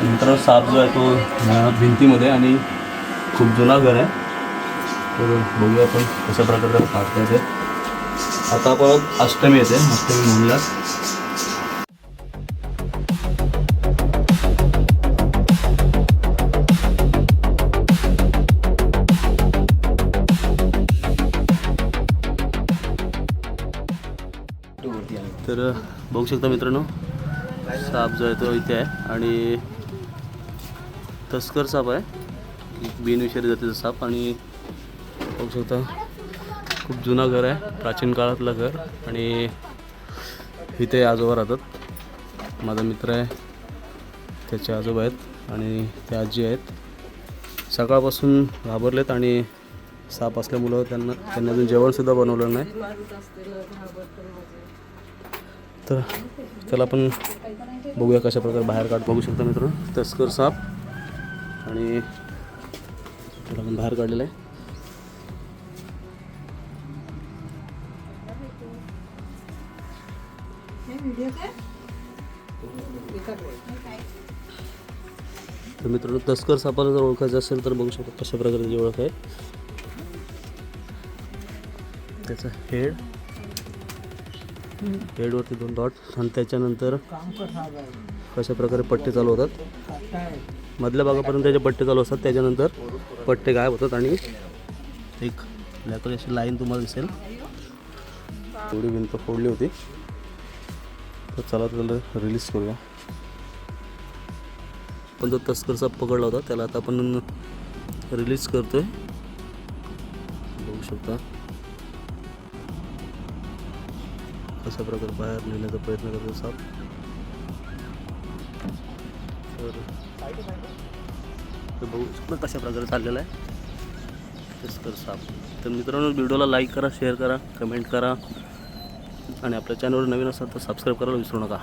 मित्रांनो साप जो आहे तो भिंतीमध्ये आणि खूप जुना घर आहे. तर बघूया आपण कशा प्रकारे काढता येते. आता आपण अष्टमी येते, अष्टमी म्हणूया. तर बघू शकता मित्रांनो साप जो आहे तो इथे आहे आणि तस्कर साप आहे, बिनविषारी जातीचा साप. आणि बघू शकता खूप जुना घर आहे, प्राचीन काळातलं घर. आणि इथे आजोबा राहतात. माझा मित्र आहे, त्याचे आजोबा आहेत आणि ते आजी आहेत. सकाळपासून घाबरलेत आणि साप असल्यामुळं त्यांना अजून जेवणसुद्धा बनवलं नाही. तर त्याला आपण बघूया कशा प्रकारे बाहेर काढ. बघू शकता मित्रांनो तस्कर साप आणि त्याला आपण बाहेर काढलेलं आहे. तर मित्रांनो तस्कर सापाला जर ओळखायचं असेल तर बघू शकता कशा प्रकारे त्याची ओळख आहे. त्याचा हेडवरती 2 डॉट आणि त्याच्यानंतर कशा प्रकारे पट्टे चालू होतात, मधल्या भागापर्यंत त्याचे पट्टे चालू असतात. त्याच्यानंतर पट्टे गायब होतात आणि एक ब्लॅक अशी लाईन तुम्हाला दिसेल. थोडी भिंत फोडली होती. तर चला त्याला रिलीज करूया. पण जो तस्करचा पकडला होता त्याला आता आपण रिलीज करतोय. बघू शकता कशा प्रकारे बाहेर नेण्याचा प्रयत्न करतो साप. तर बघू शकता कशा प्रकारे चाललेला आहे तस्कर साप. तर मित्रांनो व्हिडिओला लाईक करा, शेअर करा, कमेंट करा आणि आपल्या चॅनलवर नवीन असाल तर सबस्क्राईब करायला विसरू नका.